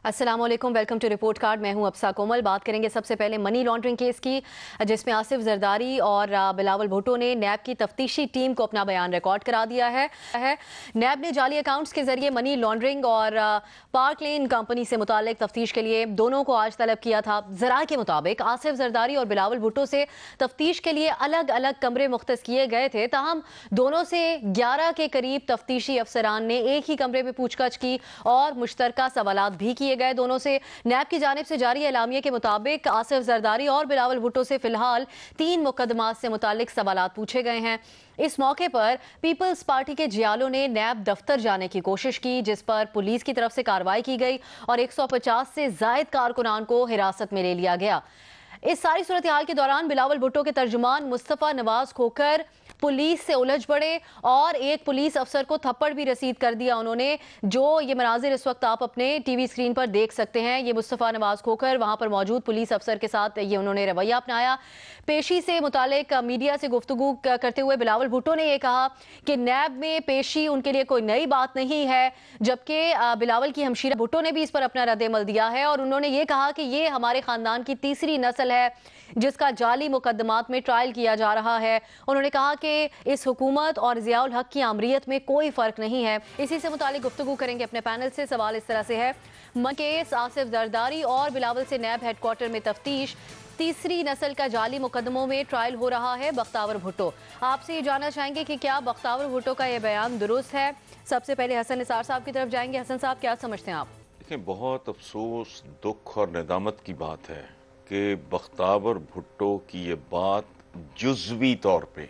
अस्सलाम वालेकुम, welcome to report card. मैं हूं अफसा कोमल। बात करेंगे सबसे पहले मनी लॉन्ड्रिंग केस की, जिसमें आसिफ जरदारी और बिलावल भुट्टो ने नैब की तफ्तीशी टीम को अपना बयान रिकॉर्ड करा दिया है। नैब ने जाली अकाउंट्स के जरिए मनी लॉन्ड्रिंग और पार्क लेन कंपनी से मुतालिक तफ्तीश के लिए दोनों को आज तलब किया था। जरा के मुताबिक आसिफ जरदारी और बिलावल भुट्टो से तफ्तीश के लिए अलग अलग कमरे मुख्तस किए गए थे, ताहम दोनों से 11 के करीब तफ्तीशी अफसरान ने एक ही कमरे में पूछताछ की और मुश्तरका सवालात भी किए गए दोनों से। नैब की जानिब से जारी एलामिया के मुताबिक आसिफ जरदारी और बिलावल भुट्टो से फिलहाल 3 मुकदमात से मुतालिक सवालात पूछे गए हैं। इस मौके पर पीपल्स पार्टी के जियालों ने नैब दफ्तर जाने की कोशिश की, जिस पर पुलिस की तरफ से कार्रवाई की गई और 150 से जायद कारकुनान को हिरासत में ले लिया गया। इस सारी सूरत हाल के दौरान बिलावल भुट्टो के तर्जुमान मुस्तफा नवाज खोकर पुलिस से उलझ पड़े और एक पुलिस अफसर को थप्पड़ भी रसीद कर दिया उन्होंने। जो ये मनाजिर इस वक्त आप अपने टीवी स्क्रीन पर देख सकते हैं, ये मुस्तफा नवाज खोकर वहां पर मौजूद पुलिस अफसर के साथ ये उन्होंने रवैया अपनाया। पेशी से मुतालिक मीडिया से गुफ्तगू करते हुए बिलावल भुट्टो ने यह कहा कि नैब में पेशी उनके लिए कोई नई बात नहीं है, जबकि बिलावल की हमशीरा भुट्टो ने भी इस पर अपना रद्द-ए-अमल दिया है और उन्होंने ये कहा कि ये हमारे खानदान की तीसरी नस्ल है जिसका जाली मुकदमात में ट्रायल किया जा रहा है। उन्होंने कहा कि इस हुकूमत और जियाउल हक की आमरीत में कोई फर्क नहीं है। इसी से मुतालिक गुफ्तगू करेंगे अपने पैनल से। सवाल इस तरह से है, केस आसिफ जरदारी और बिलावल से नैब हेडक्वार्टर में तफ्तीश, तीसरी नस्ल का जाली मुकदमों में ट्रायल हो रहा है बख्तावर भुट्टो। आपसे ये जानना चाहेंगे कि क्या बख्तावर भुट्टो का यह बयान दुरुस्त है। सबसे पहले हसन निसार साहब की तरफ जाएंगे। हसन साहब, क्या समझते हैं आप? देखिए, बहुत अफसोस, दुख और निदामत की बात है कि बख्तावर भुट्टो की ये बात जुज़वी तौर पे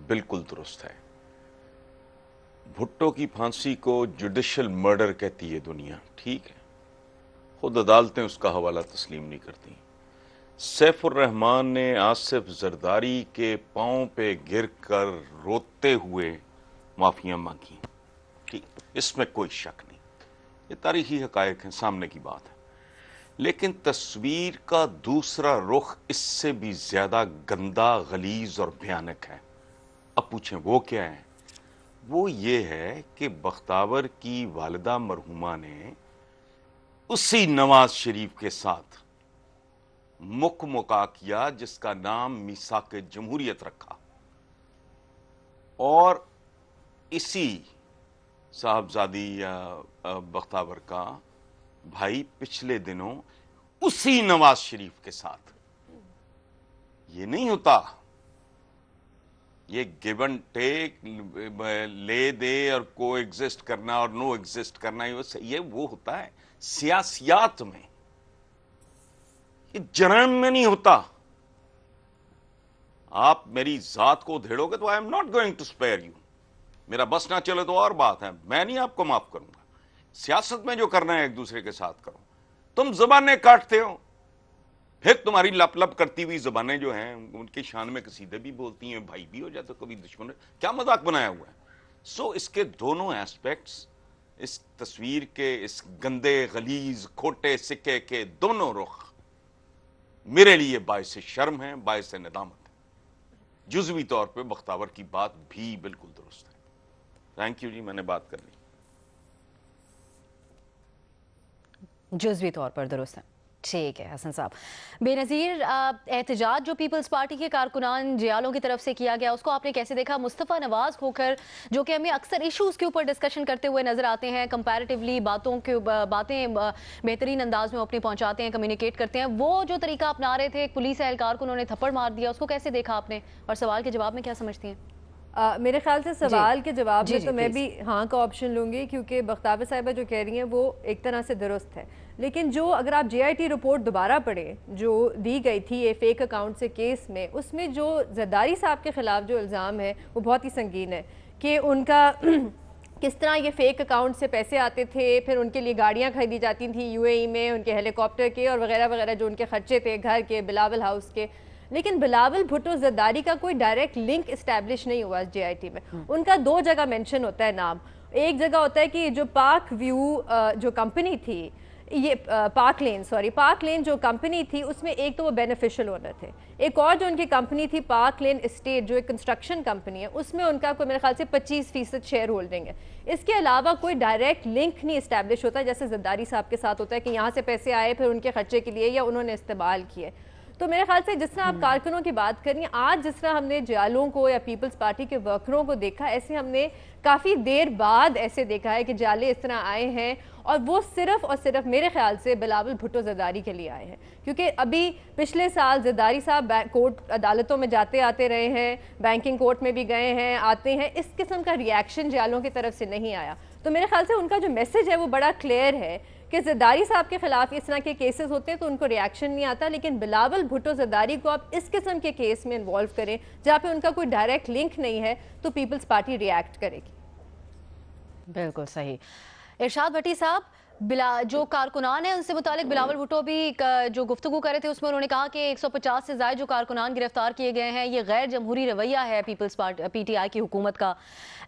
बिल्कुल दुरुस्त है। भुट्टो की फांसी को जुडिशल मर्डर कहती है दुनिया, ठीक है, खुद अदालतें उसका हवाला तस्लीम नहीं करती। सैफुर रहमान ने आसिफ जरदारी के पांव पे गिर कर रोते हुए माफियां मांगी, ठीक, इसमें कोई शक नहीं, ये तारीखी हकायक है, सामने की बात है। लेकिन तस्वीर का दूसरा रुख इससे भी ज्यादा गंदा, गलीज और भयानक है। अब पूछें वो क्या है? वो ये है कि बख्तावर की वालिदा मरहुमा ने उसी नवाज शरीफ के साथ मुका किया जिसका नाम मीसाक जमहूरियत रखा, और इसी साहबजादी बख्तावर का भाई पिछले दिनों उसी नवाज शरीफ के साथ। ये नहीं होता, ये गिव एंड टेक, ले दे और को एग्जिस्ट करना और नो एग्जिस्ट करना, ये वो होता है सियासियात में, ये जराइम में नहीं होता। आप मेरी जात को उधेड़ोगे तो I am not going to spare you. मेरा बस ना चले तो और बात है, मैं नहीं आपको माफ करूंगा। सियासत में जो करना है एक दूसरे के साथ करो। तुम जबानें काटते हो, फिर तुम्हारी लप लप करती हुई जबानें जो हैं उनकी शान में कसीदे भी बोलती हैं, भाई भी हो जाते, कभी दुश्मन। क्या मजाक बनाया हुआ है? सो इसके दोनों एस्पेक्ट्स, इस तस्वीर के इस गंदे, गलीज, खोटे सिक्के के दोनों रुख मेरे लिए बायस शर्म है, बायस निदामत है। जुज़वी तौर पे बख्तावर की बात भी बिल्कुल दुरुस्त है। थैंक यू जी, मैंने बात कर ली। जुज़वी तौर पर दुरुस्त है, ठीक है। हसन साहब, बेनज़ीर एहतजाज जो पीपल्स पार्टी के कारकुनान जियालों की तरफ से किया गया, उसको आपने कैसे देखा? मुस्तफ़ा नवाज खोकर जो कि हमें अक्सर इश्यूज़ के ऊपर डिस्कशन करते हुए नजर आते हैं, कंपैरेटिवली बातें बेहतरीन अंदाज में अपनी पहुंचाते हैं, कम्युनिकेट करते हैं, वो जो तरीका अपना रहे थे, एक पुलिस एहलकार को उन्होंने थप्पड़ मार दिया, उसको कैसे देखा आपने और सवाल के जवाब में क्या समझती हैं? मेरे ख्याल से सवाल के जवाब में तो मैं प्लीज। भी हाँ का ऑप्शन लूँगी, क्योंकि बख्तावर साहिबा जो कह रही हैं वो एक तरह से दुरुस्त है। लेकिन जो अगर आप JIT रिपोर्ट दोबारा पढ़ें जो दी गई थी ये फेक अकाउंट से केस में, उसमें जो जरदारी साहब के ख़िलाफ़ जो इल्ज़ाम है वो बहुत ही संगीन है कि उनका किस तरह ये फेक अकाउंट से पैसे आते थे, फिर उनके लिए गाड़ियाँ खरीदी जाती थी UAE में, उनके हेलीकॉप्टर के और वगैरह वगैरह जो उनके खर्चे थे घर के, बिलावल हाउस के। लेकिन बिलावल भुट्टो जरदारी का कोई डायरेक्ट लिंक इस्टेब्लिश नहीं हुआ JIT में। उनका 2 जगह मेंशन होता है नाम। एक जगह होता है कि जो पार्क व्यू जो कंपनी थी, ये पार्क लेन जो कंपनी थी उसमें एक तो वो बेनिफिशियल ओनर थे, एक और जो उनकी कंपनी थी पार्क लेन एस्टेट जो एक कंस्ट्रक्शन कंपनी है, उसमें उनका कोई मेरे ख्याल से 25% शेयर होल्डिंग है। इसके अलावा कोई डायरेक्ट लिंक नहीं इस्टेब्लिश होता जैसे जरदारी साहब के साथ होता है कि यहाँ से पैसे आए फिर उनके खर्चे के लिए या उन्होंने इस्तेमाल किए। तो मेरे ख्याल से जिस तरह आप कारकुनों की बात करें, आज जिस तरह हमने जालों को या पीपल्स पार्टी के वर्करों को देखा, ऐसे हमने काफ़ी देर बाद ऐसे देखा है कि जाले इस तरह आए हैं, और वो सिर्फ और सिर्फ मेरे ख्याल से बिलावल भुट्टो जरदारी के लिए आए हैं। क्योंकि अभी पिछले साल जरदारी साहब कोर्ट अदालतों में जाते आते रहे हैं, बैंकिंग कोर्ट में भी गए हैं, आते हैं, इस किस्म का रिएक्शन जालों की तरफ से नहीं आया। तो मेरे ख्याल से उनका जो मैसेज है वो बड़ा क्लियर है कि जरदारी साहब के खिलाफ इस तरह के केसेस होते हैं तो उनको रिएक्शन नहीं आता, लेकिन बिलावल भुट्टो जरदारी को आप इस किस्म के केस में इन्वॉल्व करें जहाँ पे उनका कोई डायरेक्ट लिंक नहीं है तो पीपल्स पार्टी रिएक्ट करेगी। बिल्कुल सही। इरशाद भट्टी साहब, जो कारकुनान है उनसे मुतालिक बिलावल भुट्टो भी जो गुफ्तगू करे थे उसमें उन्होंने कहा कि 150 से ज़ायद जो कारकुनान गिरफ्तार किए गए हैं ये गैर जमहूरी रवैया है पीपल्स पार्टी PTI की हुकूमत का,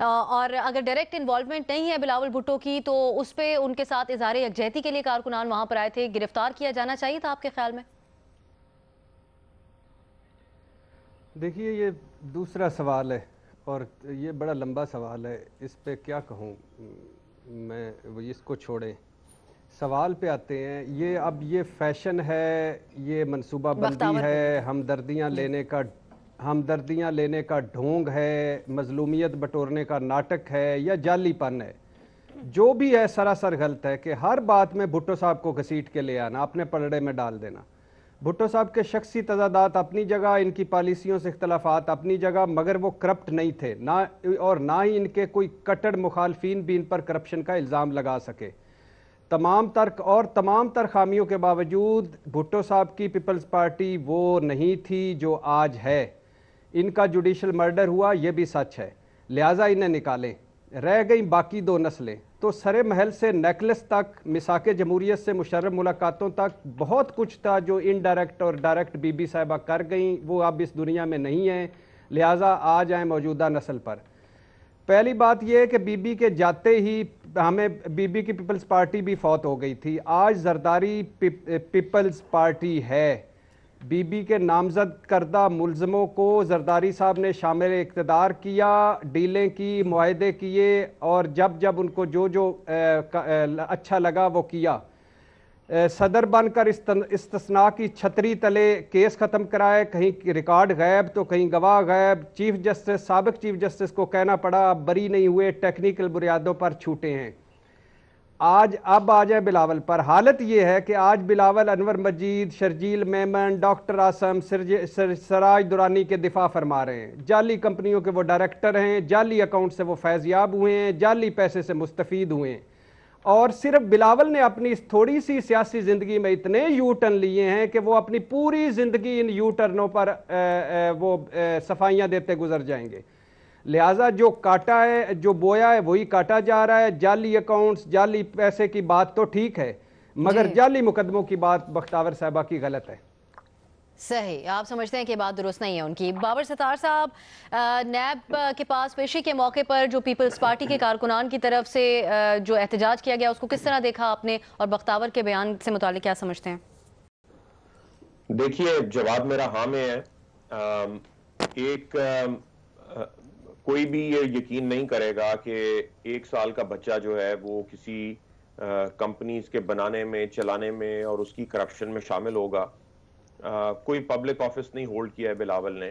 और अगर डायरेक्ट इन्वॉल्वमेंट नहीं है बिलावल भुट्टो की तो उस पर उनके साथ इज़हार यकजहती के लिए कारकुनान वहाँ पर आए थे, गिरफ्तार किया जाना चाहिए था आपके ख्याल में? देखिए, ये दूसरा सवाल है और ये बड़ा लंबा सवाल है, इस पे क्या कहूँ मैं, इसको छोड़ें। सवाल पे आते हैं। ये अब ये फैशन है, ये मनसूबाबंदी है, हमदर्दियाँ लेने का ढोंग है, मजलूमियत बटोरने का नाटक है या जालीपन है, जो भी है सरासर गलत है कि हर बात में भुट्टो साहब को घसीट के ले आना, अपने पलड़े में डाल देना। भुट्टो साहब के शख्सी तजादात अपनी जगह, इनकी पॉलिसियों से इख्तलाफात अपनी जगह, मगर वो करप्ट नहीं थे ना, और ना ही इनके कोई कट्टर मुखालफीन भी इन पर करप्शन का इल्ज़ाम लगा सके। तमाम तर खामियों के बावजूद भुट्टो साहब की पीपल्स पार्टी वो नहीं थी जो आज है। इनका जुडिशल मर्डर हुआ, ये भी सच है, लिहाजा इन्हें निकालें। रह गई बाकी दो नस्लें, तो सरे महल से नेकलेस तक, मिसाके जमहूरियत से मुशर्रफ मुलाकातों तक बहुत कुछ था जो इनडायरेक्ट और डायरेक्ट बीबी साहिबा कर गई, वो अब इस दुनिया में नहीं है। लिहाजा आ जाए मौजूदा नस्ल पर। पहली बात यह है कि बीबी के जाते ही हमें बीबी की पीपल्स पार्टी भी फौत हो गई थी। आज जरदारी पीपल्स पार्टी है। बीबी के नामजद करदा मुलजमों को जरदारी साहब ने शामिल इक़्तिदार किया, डीलें की, मुआहदे किए, और जब जब उनको जो अच्छा लगा वो किया। सदर बनकर इस्तिस्ना की छतरी तले केस ख़त्म कराए, कहीं रिकॉर्ड गायब तो कहीं गवाह गायब। चीफ जस्टिस, साबिक चीफ जस्टिस को कहना पड़ा अब बरी नहीं हुए, टेक्निकल बुनियादों पर छूटे हैं। अब आ जाए बिलावल पर। हालत यह है कि आज बिलावल अनवर मजीद, शर्जील मेमन, डॉक्टर आसम, सराज दुरानी के दिफा फरमा रहे हैं। जाली कंपनियों के वो डायरेक्टर हैं, जाली अकाउंट से वो फैज़याब हुए हैं, जाली पैसे से मुस्तफ़ीद हुए हैं। और सिर्फ बिलावल ने अपनी इस थोड़ी सी सियासी ज़िंदगी में इतने यू टर्न लिए हैं कि वो अपनी पूरी ज़िंदगी इन यू टर्नों पर सफाइयाँ देते गुजर जाएंगे। लिहाजा जो काटा है, जो बोया है, वही काटा जा रहा है। जाली अकाउंट्स, जाली पैसे की बात तो ठीक है, मगर जाली मुकदमों की बात बख्तावर साहबा की गलत है। सही, आप समझते हैं कि बात दुरुस्त नहीं है उनकी। बाबर सत्तार साहब, नैब के पास पेशी के मौके पर जो पीपल्स पार्टी के कारकुनान की तरफ से जो एहतजाज किया गया उसको किस तरह देखा आपने, और बख्तावर के बयान से मुतालिक क्या समझते हैं? देखिए, जवाब मेरा हाँ में है। कोई भी ये यकीन नहीं करेगा कि 1 साल का बच्चा जो है वो किसी कंपनीज के बनाने में, चलाने में और उसकी करप्शन में शामिल होगा। कोई पब्लिक ऑफिस नहीं होल्ड किया है बिलावल ने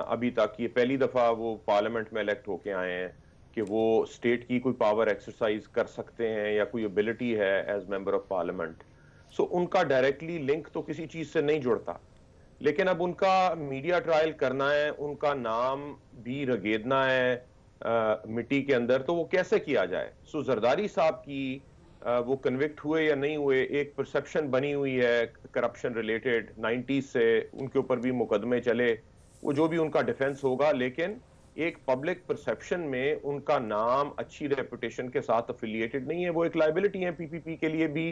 अभी तक। ये पहली दफा वो पार्लियामेंट में इलेक्ट होके आए हैं कि वो स्टेट की कोई पावर एक्सरसाइज कर सकते हैं या कोई एबिलिटी है एज मेंबर ऑफ पार्लियामेंट। सो उनका डायरेक्टली लिंक तो किसी चीज से नहीं जुड़ता, लेकिन अब उनका मीडिया ट्रायल करना है, उनका नाम भी रगेदना है मिट्टी के अंदर, तो वो कैसे किया जाए? सो जरदारी साहब की वो कन्विक्ट हुए या नहीं हुए, एक परसेप्शन बनी हुई है करप्शन रिलेटेड 90s से, उनके ऊपर भी मुकदमे चले, वो जो भी उनका डिफेंस होगा, लेकिन एक पब्लिक परसेप्शन में उनका नाम अच्छी रेपुटेशन के साथ अफिलिएटेड नहीं है। वो एक लाइबिलिटी है पीपीपी के लिए भी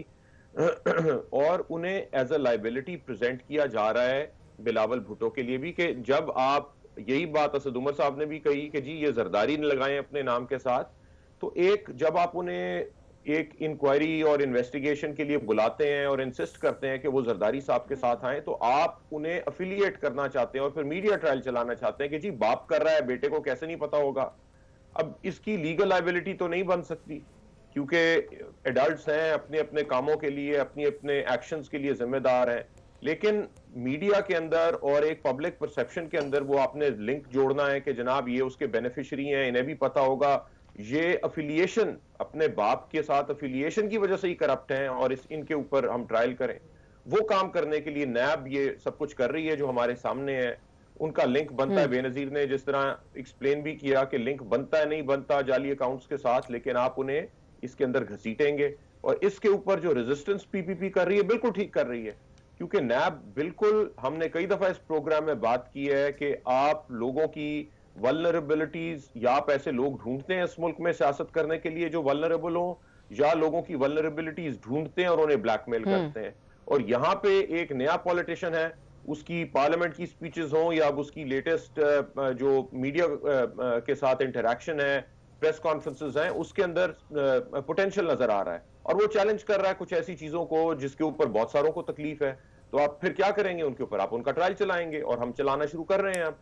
और उन्हें एज अ लाइबिलिटी प्रेजेंट किया जा रहा है बिलावल भुट्टो के लिए भी। कि जब आप, यही बात असद उमर साहब ने भी कही कि जी ये जरदारी ने लगाए अपने नाम के साथ, तो एक जब आप उन्हें एक इंक्वायरी और इन्वेस्टिगेशन के लिए बुलाते हैं और इंसिस्ट करते हैं कि वो जरदारी साहब के साथ आए, तो आप उन्हें अफिलिएट करना चाहते हैं और फिर मीडिया ट्रायल चलाना चाहते हैं कि जी बाप कर रहा है, बेटे को कैसे नहीं पता होगा। अब इसकी लीगल लायबिलिटी तो नहीं बन सकती, क्योंकि एडल्ट्स हैं, अपने अपने कामों के लिए, अपने अपने एक्शंस के लिए जिम्मेदार हैं। लेकिन मीडिया के अंदर और एक पब्लिक परसेप्शन के अंदर वो आपने लिंक जोड़ना है कि जनाब ये उसके बेनिफिशियरी हैं, इन्हें भी पता होगा ये अफिलिएशन, अपने बाप के साथ अफिलिएशन की वजह से ही करप्ट हैं और इनके ऊपर हम ट्रायल करें। वो काम करने के लिए नैब ये सब कुछ कर रही है जो हमारे सामने है। उनका लिंक बनता है, बेनजीर ने जिस तरह एक्सप्लेन भी किया कि लिंक बनता है नहीं बनता जाली अकाउंट्स के साथ, लेकिन आप उन्हें इसके अंदर घसीटेंगे। और इसके ऊपर जो रेजिस्टेंस पीपीपी कर रही है बिल्कुल ठीक कर रही है, क्योंकि नैब बिल्कुल, हमने कई दफा इस प्रोग्राम में बात की है कि आप लोगों की वल्नरेबिलिटीज, या आप ऐसे लोग ढूंढते हैं इस मुल्क में सियासत करने के लिए जो वल्नरेबल हो, या लोगों की वल्नरेबिलिटीज ढूंढते हैं और उन्हें ब्लैकमेल करते हैं। और यहाँ पे एक नया पॉलिटिशियन है, उसकी पार्लियामेंट की स्पीचेस हों या अब उसकी लेटेस्ट जो मीडिया के साथ इंटरेक्शन है, प्रेस कॉन्फ्रेंसेस हैं, उसके अंदर पोटेंशियल नजर आ रहा है और वो चैलेंज कर रहा है कुछ ऐसी चीजों को जिसके ऊपर बहुत सारों को तकलीफ है। तो आप फिर क्या करेंगे उनके ऊपर? आप उनका ट्रायल चलाएंगे और हम चलाना शुरू कर रहे हैं अब।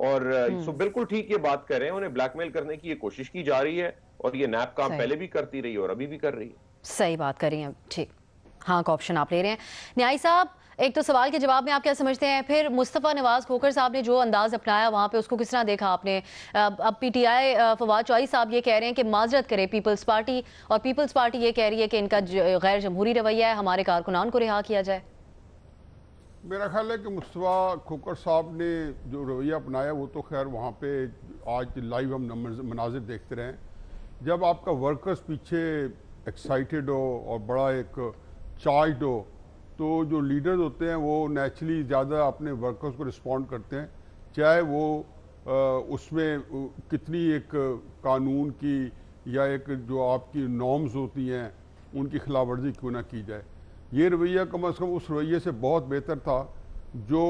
और सो बिल्कुल ठीक ये बात कर रहे हैं, उन्हें ब्लैकमेल करने की ये कोशिश की जा रही है और ये नैब काम पहले भी करती रही है और अभी भी कर रही है। सही बात कर रही हैं, ठीक। हाँ का ऑप्शन आप ले रहे हैं। न्यायी साहब, एक तो सवाल के जवाब में आप क्या समझते हैं, फिर मुस्तफ़ा नवाज खोखर साहब ने जो अंदाज अपनाया वहाँ पे उसको किस तरह देखा आपने? अब पीटीआई फवाद चौधरी साहब ये कह रहे हैं कि माजरत करे पीपल्स पार्टी, और पीपल्स पार्टी ये कह रही है कि इनका गैर जमहूरी रवैया है, हमारे कारकुनान को रिहा किया जाए। मेरा ख्याल है कि मुस्तफ़ा खोखर साहब ने जो रवैया अपनाया वो तो खैर वहाँ पे आज लाइव हम मनाजिर देखते रहे। जब आपका वर्कर्स पीछे एक्साइटेड हो और बड़ा एक चार्ज हो, तो जो लीडर्स होते हैं वो नेचुरली ज़्यादा अपने वर्कर्स को रिस्पॉन्ड करते हैं, चाहे वो उसमें कितनी एक कानून की या एक जो आपकी नॉर्म्स होती हैं उनकी खिलाफ वर्जी क्यों ना की जाए। ये रवैया कम अज़ कम उस रवैये से बहुत बेहतर था जो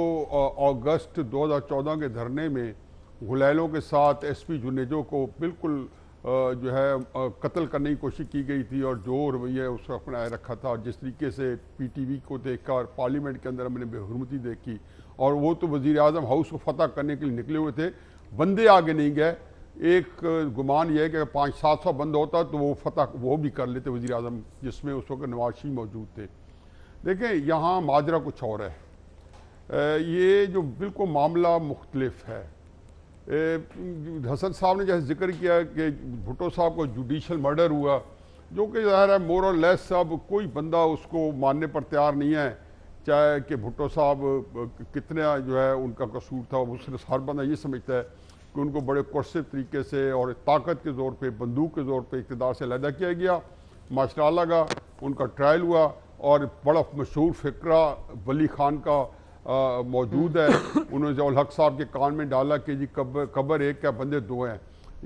अगस्त 2014 के धरने में गुलैलों के साथ एसपी जुनेजो को बिल्कुल जो है कत्ल करने की कोशिश की गई थी, और जो रवैया उसको अपनाए रखा था, और जिस तरीके से पीटीवी को देखकर पार्लियामेंट के अंदर हमने बेहुरमती देखी, और वो तो वज़ीर आज़म हाउस को फतह करने के लिए निकले हुए थे, बंदे आगे नहीं गए। एक गुमान यह है कि अगर 500-700 बंद होता तो वो फतह वो भी कर लेते वज़ीर आज़म, जिसमें उस वक्त नवाज शरीफ मौजूद थे। देखें यहाँ माजरा कुछ और है, ये जो बिल्कुल मामला मुख्तलिफ है। हसन साहब ने जैसे जिक्र किया कि भुट्टो साहब को जुडिशल मर्डर हुआ, जो कि ज़ाहिर है मोर और लेस अब कोई बंदा उसको मानने पर तैयार नहीं है, चाहे कि भुट्टो साहब कितना जो है उनका कसूर था। उसने हर बंदा ये समझता है कि उनको बड़े कुर्सिव तरीके से और ताकत के ज़ोर पे, बंदूक के ज़ोर पे इक़्तिदार से अलहदा किया गया। माशाअल्लाह लगा, उनका ट्रायल हुआ और बड़ा मशहूर फ़िक्रा वली खान का मौजूद है। उन्होंने ज़ियाउल हक साहब के कान में डाला कि जी कब्र एक है, बंदे दो हैं,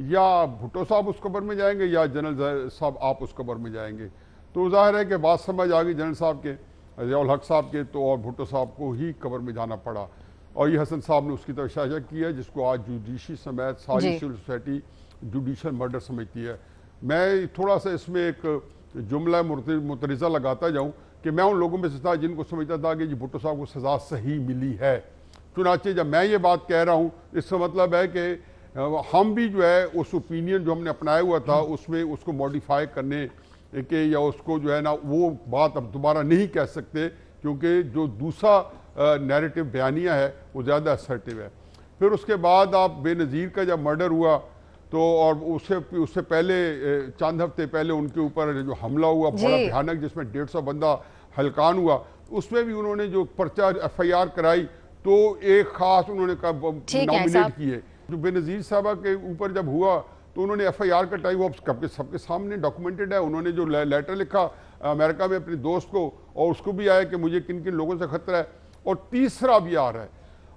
या भुट्टो साहब उस कब्र में जाएंगे या जनरल साहब आप उस कब्र में जाएंगे। तो जाहिर है कि बात समझ आ गई जनरल साहब के, ज़ियाउल हक साहब के, तो और भुट्टो साहब को ही कब्र में जाना पड़ा। और ये हसन साहब ने उसकी तरफ इशारा किया जिसको आज जुडिशरी समेत सारी सिविल सोसाइटी जुडिशल मर्डर समझती है। मैं थोड़ा सा इसमें एक जुमला मुतरिज़ा लगाता जाऊँ कि मैं उन लोगों में से था जिनको समझता था कि जी भुट्टो साहब को सज़ा सही मिली है। चुनाचे जब मैं ये बात कह रहा हूँ, इसका मतलब है कि हम भी जो है उस ओपिनियन जो हमने अपनाया हुआ था उसमें उसको मॉडिफाई करने के या उसको जो है ना वो बात अब दोबारा नहीं कह सकते, क्योंकि जो दूसरा नैरेटिव बयानिया है वो ज़्यादा असर्टिव है। फिर उसके बाद आप बेनज़ीर का जब मर्डर हुआ तो और उससे पहले चंद हफ्ते पहले उनके ऊपर जो हमला हुआ बड़ा भयानक, जिसमें 150 बंदा हलकान हुआ, उसमें भी उन्होंने जो पर्चा FIR कराई तो एक खास उन्होंने नॉमिनेट किए। जो बेनज़ीर साहबा के ऊपर जब हुआ तो उन्होंने FIR का टाइम सबके सामने डॉक्यूमेंटेड है। उन्होंने जो लेटर लिखा अमेरिका में अपने दोस्त को, और उसको भी आया कि मुझे किन किन लोगों से खतरा है, और तीसरा भी आ रहा है।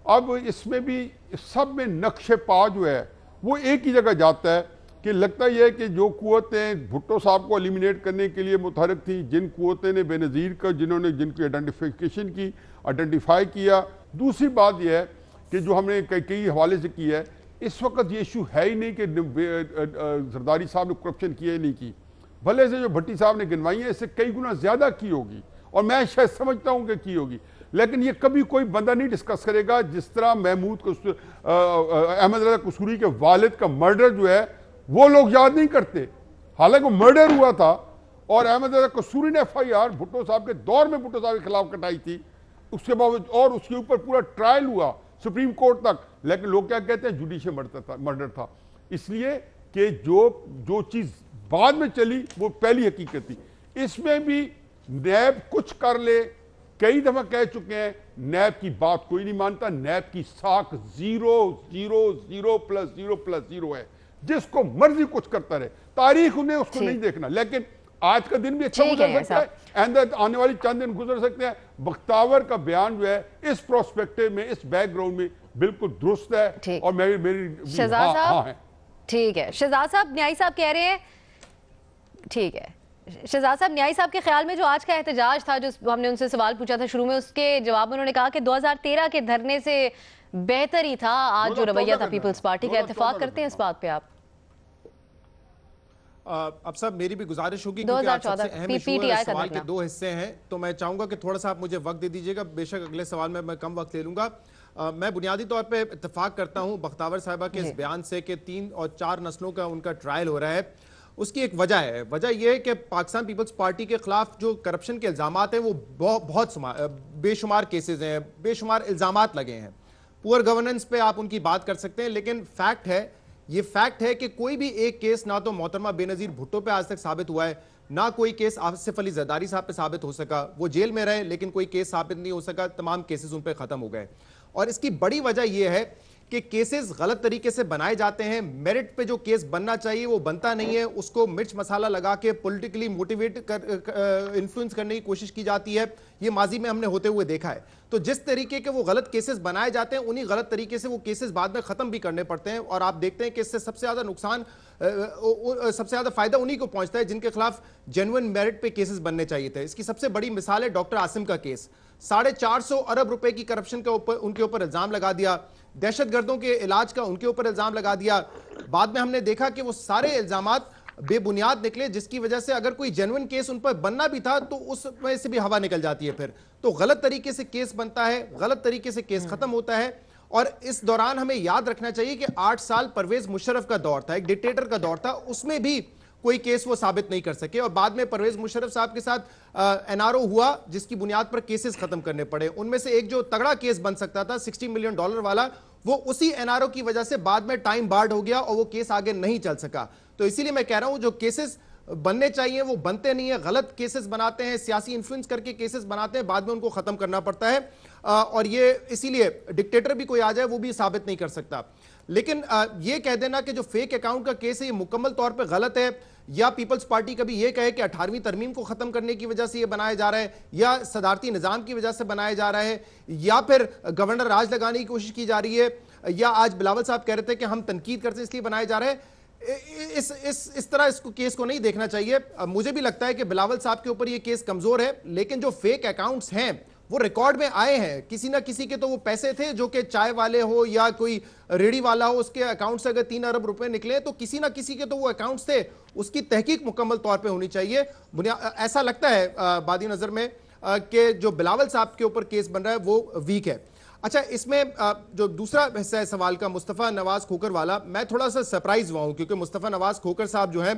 अब इसमें भी सब में नक्शे पा जो है वो एक ही जगह जाता है कि लगता यह है कि जो कुव्वतें भुट्टो साहब को एलिमिनेट करने के लिए मुतहरक थी, जिन कुव्वतें ने बेनज़ीर का जिन्होंने जिनकी आइडेंटिफिकेशन की, आइडेंटिफाई किया। दूसरी बात यह है कि जो हमने कई हवाले से की है, इस वक्त ये इशू है ही नहीं कि जरदारी साहब ने करप्शन किया ही नहीं की। भले से जो भट्टी साहब ने गिनवाई है इससे कई गुना ज्यादा की होगी, और मैं शायद समझता हूं कि की होगी, लेकिन ये कभी कोई बंदा नहीं डिस्कस करेगा जिस तरह अहमद रजा कसूरी के वालिद का मर्डर जो है वो लोग याद नहीं करते। हालांकि वो मर्डर हुआ था और अहमद रजा कसूरी ने FIR भुट्टो साहब के दौर में भुट्टो साहब के खिलाफ कटाई थी, उसके बावजूद और उसके ऊपर पूरा ट्रायल हुआ सुप्रीम कोर्ट तक, लेकिन लोग क्या कहते हैं जुडिशियल मर्डर था। इसलिए कि जो चीज बाद में चली वो पहली हकीकत थी। इसमें भी नैब कुछ कर ले, कई दफा कह चुके हैं, नैब की बात कोई नहीं मानता। नैब की साख 0 0 0 प्लस 0 प्लस 0 है, जिसको मर्जी कुछ करता रहे, तारीख उन्हें उसको नहीं देखना। लेकिन आज का दिन भी अच्छा गुजर सकता है, आने वाली चंद दिन गुजर सकते हैं। बख्तावर का बयान जो है इस प्रोस्पेक्टिव में, इस बैकग्राउंड में बिल्कुल दुरुस्त है और मेरी शहजाद साहब है। ठीक है शहजाद साहब, न्यायी साहब कह रहे हैं, ठीक है शहजाद साहब, न्यायी साहब के ख्याल में जो आज का एहतजाज था, जो हमने उनसे सवाल पूछा था शुरू में, उसके जवाब में उन्होंने कहा कि 2013 के धरने से बेहतर ही था आज जो रवैया था पीपल्स पार्टी का। इत्तेफाक करते हैं इस बात पे आप? अब सब मेरी भी गुजारिश होगी क्योंकि आज सबसे अहम इशू है, सवाल के 2 हिस्से हैं, तो मैं चाहूंगा कि थोड़ा सा आप मुझे वक्त दे दीजिएगा। बेशक अगले सवाल में मैं कम वक्त ले लूंगा। मैं बुनियादी तौर पे इत्तेफाक करता हूं बख्तावर साहिबा के इस बयान से कि 3 और 4 नस्लों का उनका ट्रायल हो रहा है। उसकी एक वजह है, वजह यह है कि पाकिस्तान पीपल्स पार्टी के खिलाफ जो करप्शन के इल्जामात हैं वो बहुत बेशुमार केसेस हैं, बेशुमार इल्जामात लगे हैं। पुअर गवर्नेंस पे आप उनकी बात कर सकते हैं, लेकिन ये फैक्ट है कि कोई भी एक केस ना तो मोहतरमा बेनजीर भुट्टो पे आज तक साबित हुआ है, ना कोई केस आसिफ अली जरदारी साहब पे साबित हो सका। वो जेल में रहे लेकिन कोई केस साबित नहीं हो सका, तमाम केसेस उन पे खत्म हो गए। और इसकी बड़ी वजह यह है कि केसेस गलत तरीके से बनाए जाते हैं। मेरिट पे जो केस बनना चाहिए वो बनता नहीं है, उसको मिर्च मसाला लगा के पॉलिटिकली मोटिवेट कर इन्फ्लुएंस करने की कोशिश की जाती है। ये माजी में हमने होते हुए देखा है। तो जिस तरीके के वो गलत केसेस बनाए जाते हैं, उन्हीं गलत तरीके से वो केसेस बाद में खत्म भी करने पड़ते हैं। और आप देखते हैं कि इससे सबसे ज्यादा नुकसान, सबसे ज्यादा फायदा उन्हीं को पहुंचता है जिनके खिलाफ जेन्युइन मेरिट पे केसेस बनने चाहिए थे। इसकी सबसे बड़ी मिसाल है डॉक्टर आसिम का केस। 450 अरब रुपए की करप्शन के ऊपर उनके ऊपर इल्जाम लगा दिया, दहशतगर्दों के इलाज का उनके ऊपर इल्जाम लगा दिया। बाद में हमने देखा कि वो सारे इल्जामात बेबुनियाद निकले, जिसकी वजह से अगर कोई जेन्युइन केस उन पर बनना भी था तो उसमें से भी हवा निकल जाती है। फिर तो गलत तरीके से केस बनता है, गलत तरीके से केस खत्म होता है। और इस दौरान हमें याद रखना चाहिए कि 8 साल परवेज मुशर्रफ का दौर था, एक डिक्टेटर का दौर था, उसमें भी कोई केस वो साबित नहीं कर सके। और बाद में परवेज मुशर्रफ साहब के साथ NRO हुआ जिसकी बुनियाद पर केसेस खत्म करने पड़े। उनमें से एक जो तगड़ा केस बन सकता था $60 मिलियन वाला, वो उसी NRO की वजह से बाद में टाइम बार्ड हो गया और वो केस आगे नहीं चल सका। तो इसीलिए मैं कह रहा हूं जो केसेस बनने चाहिए वो बनते नहीं है, गलत केसेस बनाते हैं, सियासी इन्फ्लुएंस करके केसेस बनाते हैं, बाद में उनको खत्म करना पड़ता है। और ये इसीलिए डिक्टेटर भी कोई आ जाए वो भी साबित नहीं कर सकता। लेकिन ये कह देना कि जो फेक अकाउंट का केस है ये मुकम्मल तौर पे गलत है, या पीपल्स पार्टी कभी ये कहे कि 18वीं तरमीम को खत्म करने की वजह से ये बनाया जा रहा है, या सदारती निजाम की वजह से बनाया जा रहा है, या फिर गवर्नर राज लगाने की कोशिश की जा रही है, या आज बिलावल साहब कह रहे थे कि हम तनकीद करते इसलिए बनाए जा रहे हैं, इस तरह इसको केस को नहीं देखना चाहिए। मुझे भी लगता है कि बिलावल साहब के ऊपर ये केस कमजोर है, लेकिन जो फेक अकाउंट्स हैं वो रिकॉर्ड में आए हैं। किसी ना किसी के तो वो पैसे थे जो कि चाय वाले हो या कोई रेडी वाला हो, उसके अकाउंट से अगर 3 अरब रुपए निकले तो किसी ना किसी के तो वो अकाउंट्स थे। उसकी तहकीक मुकम्मल तौर पे होनी चाहिए। ऐसा लगता है बादी नजर में कि जो बिलावल साहब के ऊपर केस बन रहा है वो वीक है। अच्छा, इसमें जो दूसरा हिस्सा है सवाल का, मुस्तफ़ा नवाज खोकर वाला, मैं थोड़ा सा सरप्राइज हुआ हूं क्योंकि मुस्तफ़ा नवाज खोकर साहब जो है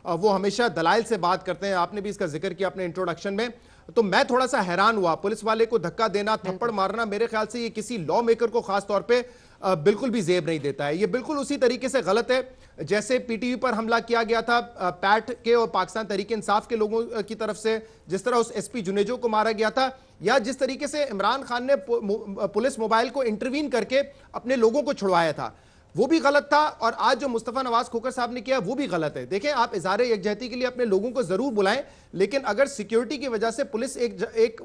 वो हमेशा दलाइल से बात करते हैं। आपने भी इसका जिक्र किया अपने इंट्रोडक्शन में, तो मैं थोड़ा सा हैरान हुआ। पुलिस वाले को धक्का देना, थप्पड़ मारना, मेरे ख्याल से ये किसी लॉ मेकर को खास तौर पे बिल्कुल भी जेब नहीं देता है। ये बिल्कुल उसी तरीके से गलत है जैसे पीटीवी पर हमला किया गया था पैट के और पाकिस्तान तहरीक इंसाफ के लोगों की तरफ से, जिस तरह उस एसपी जुनेजो को मारा गया था, या जिस तरीके से इमरान खान ने पुलिस मोबाइल को इंटरवीन करके अपने लोगों को छुड़वाया था, वो भी गलत था। और आज जो मुस्तफ़ा नवाज खोकर साहब ने किया वो भी गलत है। देखें, आप इज़हारे यकजहती के लिए अपने लोगों को जरूर बुलाएं, लेकिन अगर सिक्योरिटी की वजह से पुलिस एक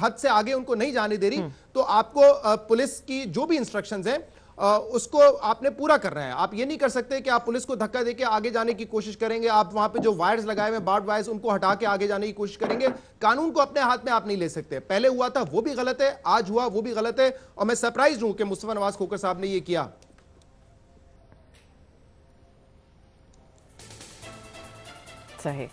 हद से आगे उनको नहीं जाने दे रही तो आपको पुलिस की जो भी इंस्ट्रक्शंस हैं उसको आपने पूरा करना है। आप ये नहीं कर सकते कि आप पुलिस को धक्का देके आगे जाने की कोशिश करेंगे, आप वहां पे जो वायर्स लगाए हुए बार्ड वायर्स उनको हटा के आगे जाने की कोशिश करेंगे। कानून को अपने हाथ में आप नहीं ले सकते। पहले हुआ था वो भी गलत है, आज हुआ वो भी गलत है, और मैं सरप्राइज हूं कि मुस्तफ़ा नवाज खोकर साहब ने ये किया। सही।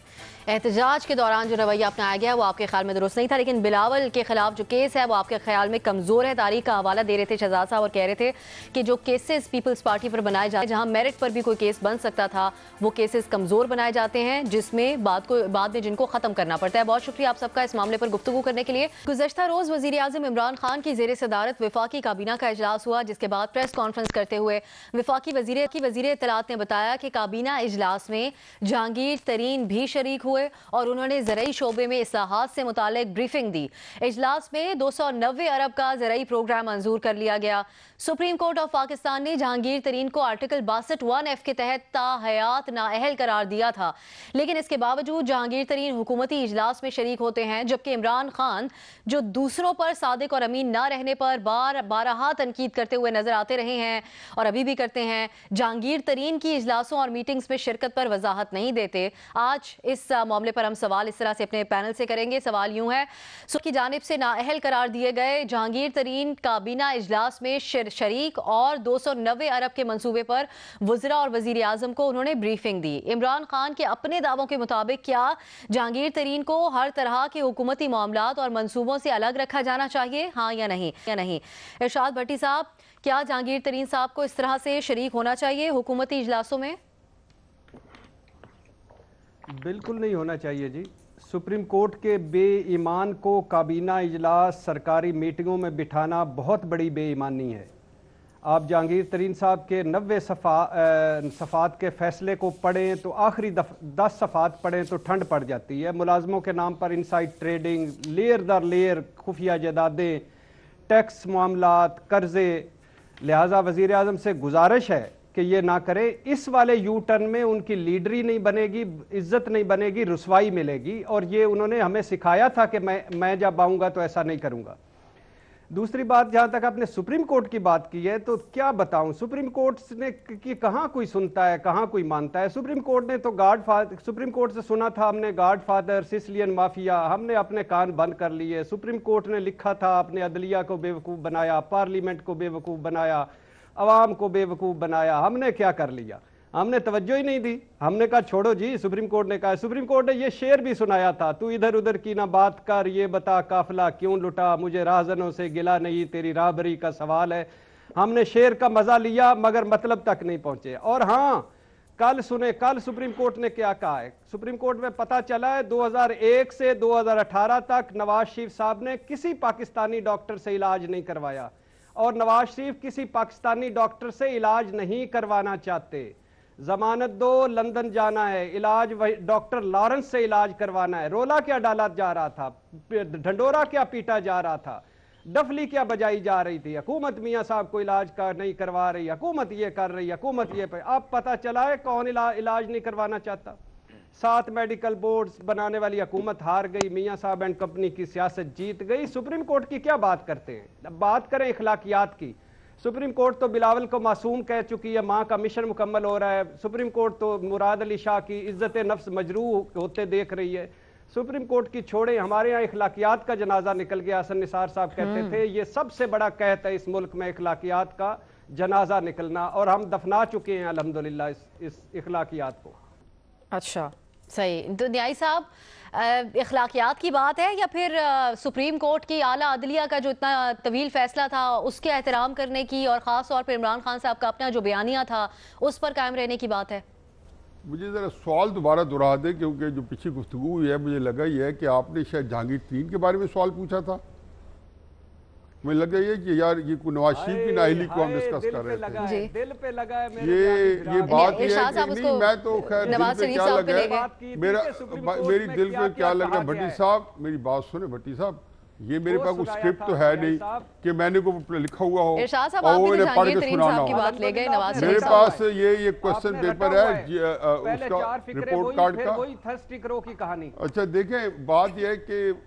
एहतजाज के दौरान जो रवैया अपनाया गया वो आपके ख्याल में दुरुस्त नहीं था, लेकिन बिलावल के खिलाफ जो केस है वो आपके ख्याल में कमजोर है। तारीख का हवाला दे रहे थे शहजाद साहब और कह रहे थे कि जो केसेस पीपल्स पार्टी पर बनाए जाते हैं, जहां मेरिट पर भी कोई केस बन सकता था, वो केसेस कमजोर बनाए जाते हैं, जिसमें बाद में जिनको खत्म करना पड़ता है। बहुत शुक्रिया आप सबका इस मामले पर गुफ्तगू करने के लिए। गुज़श्ता रोज वज़ीर आज़म इमरान खान की ज़ेर सदारत वफाकी काबीना का इजलास हुआ, जिसके बाद प्रेस कॉन्फ्रेंस करते हुए वफाकी वज़ीर इत्तलात ने बताया कि काबीना इजलास में जहांगीर तरीन भी शरीक हुए और उन्होंने ज़रई शोबे में इस्लाहात से मुतालिक ब्रीफिंग दी। इजलास में 290 अरब का ज़रई प्रोग्राम मंजूर कर लिया गया। सुप्रीम कोर्ट ऑफ पाकिस्तान ने जहांगीर तरीन को आर्टिकल 62(1)(f) के तहत ताहयात नाअहल करार दिया था, लेकिन इसके बावजूद जहांगीर तरीन हुकूमती इजलास में शरीक होते हैं, जबकि इमरान खान जो दूसरों पर सादिक और अमीन ना रहने पर बारहा तनकीद करते हुए नजर आते रहे हैं और अभी भी करते हैं, जहांगीर तरीन की इजलासों और मीटिंग्स में शिरकत पर वजाहत नहीं देते। आज इस मामले पर हम सवाल इस तरह से अपने पैनल से करेंगे। सवाल यूं है, की जानिब से नाअहल करार दिए गए जहांगीर तरीन काबीना इजलास में शरीक और 290 अरब के मंसूबे पर वज़रा और वज़ीर आज़म को उन्होंने ब्रीफिंग दी। इमरान खान के अपने दावों के मुताबिक क्या जहांगीर तरीन को हर तरह के हुकूमती मामलात और मंसूबों से अलग रखा जाना चाहिए, हाँ या नहीं? इरशाद भट्टी साहब, क्या जहांगीर तरीन साहब को इस तरह से शरीक होना चाहिए हुकूमती इजलासों में? बिल्कुल नहीं होना चाहिए जी। सुप्रीम कोर्ट के बेईमान को काबीना इजलास सरकारी मीटिंगों में बिठाना बहुत बड़ी बेईमानी है। आप जहांगीर तरीन साहब के 90 सफ़ात के फैसले को पढ़ें तो आखिरी 10 सफ़ात पढ़ें तो ठंड पड़ जाती है। मुलाजमों के नाम पर इनसाइड ट्रेडिंग, लेयर दर लेयर खुफिया जदादें, टैक्स मामलात, कर्जे। लिहाजा वज़ीर आज़म से गुजारिश है कि ये ना करे। इस वाले यू टर्न में उनकी लीडरी नहीं बनेगी, इज्जत नहीं बनेगी, रुसवाई मिलेगी, और ये उन्होंने हमें सिखाया था कि मैं जब आऊँगा तो ऐसा नहीं करूँगा। दूसरी बात, जहाँ तक आपने सुप्रीम कोर्ट की बात की है तो क्या बताऊं, सुप्रीम कोर्ट ने कि कहाँ कोई सुनता है, कहाँ कोई मानता है। सुप्रीम कोर्ट ने तो सुप्रीम कोर्ट से सुना था हमने गॉड फादर, सिसिलियन माफिया, हमने अपने कान बंद कर लिए। सुप्रीम कोर्ट ने लिखा था आपने अदलिया को बेवकूफ़ बनाया, पार्लियामेंट को बेवकूफ़ बनाया, अवाम को बेवकूफ़ बनाया। हमने क्या कर लिया? हमने तवज्जो ही नहीं दी। हमने कहा छोड़ो जी। सुप्रीम कोर्ट ने कहा, सुप्रीम कोर्ट ने ये शेर भी सुनाया था, तू इधर उधर की ना बात कर, ये बता काफिला क्यों लुटा, मुझे राहजनों से गिला नहीं, तेरी राहबरी का सवाल है। हमने शेर का मजा लिया मगर मतलब तक नहीं पहुंचे। और हाँ, कल सुप्रीम कोर्ट ने क्या कहा है। सुप्रीम कोर्ट में पता चला है 2001 से 2018 तक नवाज शरीफ साहब ने किसी पाकिस्तानी डॉक्टर से इलाज नहीं करवाया, और नवाज शरीफ किसी पाकिस्तानी डॉक्टर से इलाज नहीं करवाना चाहते। जमानत दो, लंदन जाना है, इलाज वही डॉक्टर लॉरेंस से इलाज करवाना है। रोला क्या डाला जा रहा था, ढंडोरा क्या पीटा जा रहा था, डफली क्या बजाई जा रही थी। हुकूमत मियाँ साहब को इलाज का नहीं करवा रही, हुकूमत ये कर रही, हुकूमत ये पे। अब पता चला है कौन इलाज नहीं करवाना चाहता। 7 मेडिकल बोर्ड्स बनाने वाली हुकूमत हार गई, मियाँ साहब एंड कंपनी की सियासत जीत गई। सुप्रीम कोर्ट की क्या बात करते हैं। अब बात करें इखलाकियात की। सुप्रीम कोर्ट तो बिलावल को मासूम कह चुकी है, माँ का मिशन मुकम्मल हो रहा है। सुप्रीम कोर्ट तो मुराद अली शाह की इज्जत नफ्स मजरूह होते देख रही है। सुप्रीम कोर्ट की छोड़े, हमारे यहाँ इखलाकियात का जनाजा निकल गया। हसन निसार साहब कहते थे ये सबसे बड़ा कहत है इस मुल्क में, इखलाकियात का जनाजा निकलना, और हम दफना चुके हैं अल्हम्दुलिल्लाह इस इखलाकियात को। अच्छा, सही। तो न्यायी साहब, इखलाकियात की बात है या फिर सुप्रीम कोर्ट की आला अदलिया का जो इतना तवील फैसला था उसके एहतराम करने की, और ख़ास तौर पर इमरान खान साहब का अपना जो बयानिया था उस पर कायम रहने की बात है? मुझे ज़रा सवाल दोबारा दोहरा दे, क्योंकि जो पिछली गुफ्तगू हुई है मुझे लगा ही है कि आपने शायद जहांगीर तरीन के बारे में सवाल पूछा था। मुझे लग रही है कि यार ये नवाज शरीफ की नाअहली को हम डिस्कस कर रहे थे। दिल पे लगा है ये बात ये है कि नहीं, मैं तो खैर दिल पे क्या लगा है, मेरी दिल पे क्या लग रहा है। भट्टी साहब मेरी बात सुने। भट्टी साहब, ये मेरे पास कोई स्क्रिप्ट तो है नहीं कि मैंने को लिखा हुआ हो और वो इन्हें पढ़ के सुनाना हो। मेरे पास ये क्वेश्चन पेपर है उसका रिपोर्ट कार्ड का। अच्छा देखें, बात यह है कि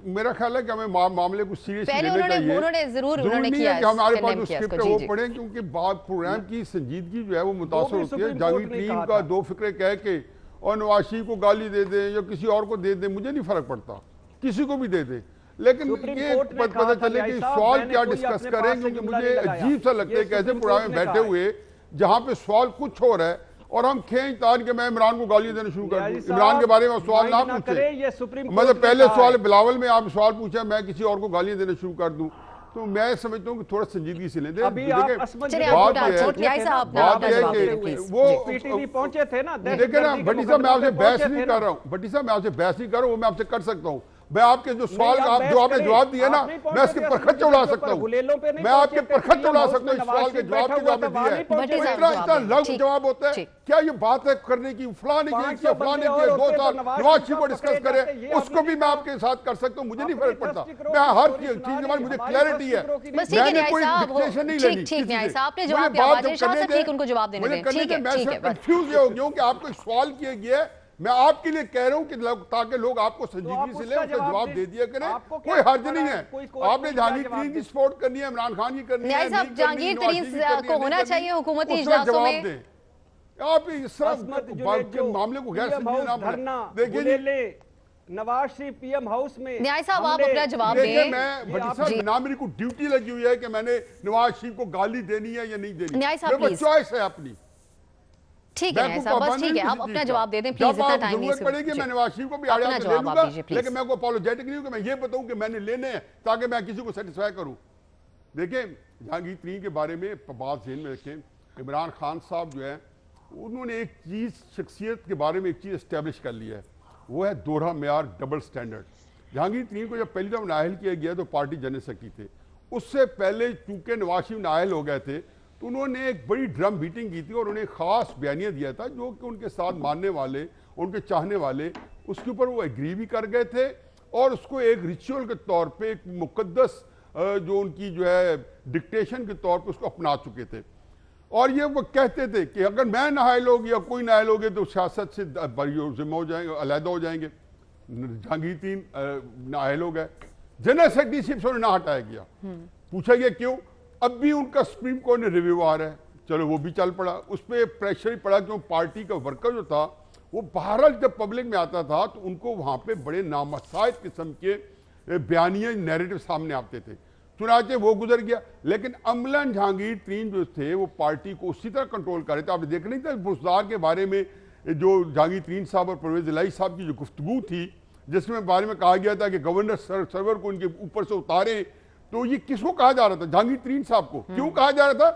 मेरा ख्याल है कि हमें मामले को सीरियसली लेना चाहिए। उन्होंने नहीं है कि हमारे पास जो स्क्रिप्ट है वो पढ़ें, क्योंकि बात प्रोग्राम की संजीदगी जो है वो मुतासर होती है। जहांगीर तरीन का दो फिक्रे कह के और नवाज शरीफ को गाली दे दें या किसी और को दे दें, मुझे नहीं फर्क पड़ता, किसी को भी दे दें, लेकिन ये पता चले कि सवाल क्या डिस्कस करें। क्योंकि मुझे अजीब सा लगता है कि ऐसे प्रोग्राम में बैठे हुए जहाँ पे सवाल कुछ हो रहा है और हम खींच तान के मैं इमरान को गालियां देना शुरू कर दूं, इमरान के बारे में सवाल ना पूछे। मतलब पहले सवाल बिलावल में आप सवाल पूछा, मैं किसी और को गालियां देना शुरू कर दूं, तो मैं समझता हूँ कि थोड़ा संजीदगी से लें। अभी आप वो पहुंचे थे ना, देखिए ना भट्टी साहब, मैं आपसे बहस नहीं कर रहा हूँ, भट्टी साहब मैं आपसे बहस नहीं कर रहा हूँ, मैं आपसे कर सकता हूँ। मैं आपके जो सवाल आप जो आपने जवाब दिए ना, मैं इसके परखत उड़ा सकता हूँ, मैं आपके परखत उड़ा सकता हूँ। सवाल के जवाब के जवाब दिए हैं, इतना लघु जवाब होता है। क्या ये बात है करने की, फलां ने किया, फलां ने किया, 2 साल नवाज शरीफ को डिस्कस करे, उसको भी मैं आपके साथ कर सकता हूँ, मुझे नहीं फर्क पड़ता। मैं हर चीज के बारे में मुझे क्लैरिटी है, मैंने कोई डिक्टेशन नहीं लेनी। ठीक है आपने जवाब दिया, वाजिर शाह साहब, ठीक, उनको जवाब देने दें। ठीक है, मैं कंफ्यूज हो गया हूं कि आपको सवाल किया गया है, मैं आपके लिए कह रहा हूं कि ताकि लोग आपको संजीदगी से ले, उसका जवाब दे दिया करें, कोई हर्ज नहीं है। आपने जहांगीर तरीन की सपोर्ट करनी है, इमरान खान की करनी है, जहांगीर तरीन को होना चाहिए हुकूमती इजलासों में। आप इस तरह मामले को गैर धरना देखिए, नवाज शरीफ पीएम हाउस में। न्याय साहब आप अपना जवाब दें। मैं भट्टी साहब ना मेरी को ड्यूटी लगी हुई है कि मैंने नवाज शरीफ को गाली देनी है या नहीं देनी, न्याय साहब प्लीज, चॉइस है अपनी। ठीक है साहब, बस ठीक है, आप अपना जवाब दे दें प्लीज, इतना टाइम नहीं पड़ेगी। मैं नवाज शरीफ को भी आड़े आके ले लूंगा, लेकिन मैं को अपोलोजेटिक नहीं हूं कि मैं ये बताऊं कि मैंने लेने हैं ताकि मैं किसी को सेटिस्फाई करूं। देखिए जहांगीर तरीन के बारे में बात ज़हन में रखें, इमरान खान साहब जो है उन्होंने एक चीज़ शख्सियत के बारे में एक चीज़ एस्टेब्लिश कर लिया है, वो है दोहरा मेयार, डबल स्टैंडर्ड। जहांगीर तरीन को जब पहली दफ़ा नाअहल किया गया तो पार्टी जनरल सेक्रेटरी थे, उससे पहले चूंकि नवाज शरीफ नाअहल हो गए थे तो उन्होंने एक बड़ी ड्रम बीटिंग की थी और उन्हें ख़ास बयानिया दिया था जो कि उनके साथ मानने वाले, उनके चाहने वाले उसके ऊपर वो एग्री भी कर गए थे और उसको एक रिचुअल के तौर पे, एक मुकद्दस जो उनकी जो है डिक्टेशन के तौर पे उसको अपना चुके थे। और ये वो कहते थे कि अगर मैं नाअहल होगी या कोई नाअहल होगी तो सियासत से जिम्मा हो जाएंगे, अलहदा हो जाएंगे। जहांगीर तरीन नाअहल हो गए, जनरल सेक्रेटरीशिप से उन्हें ना हटाया गया। पूछा गया क्यों? अब भी उनका सुप्रीम कोर्ट ने रिव्यू आ रहा है, चलो वो भी चल पड़ा, उस पर प्रेशर ही पड़ा क्यों पार्टी का वर्कर जो था वो बहरहाल जब पब्लिक में आता था तो उनको वहाँ पे बड़े नामसाइद किस्म के बयानिए नैरेटिव सामने आते थे, चुनाचे वो गुजर गया। लेकिन अमलन जहांगीर तरीन जो थे वो पार्टी को उसी तरह कंट्रोल कर रहे थे। आपने देख नहीं था बुज़दार के बारे में जो जहांगीर तरीन साहब और परवेज इलाही साहब की जो गुफ्तगू थी, जिसमें बारे में कहा गया था कि गवर्नर सर्वर को इनके ऊपर से उतारे, तो ये किसको कहा जा रहा था? जहांगीर तरीन साहब को। क्यों कहा जा रहा था?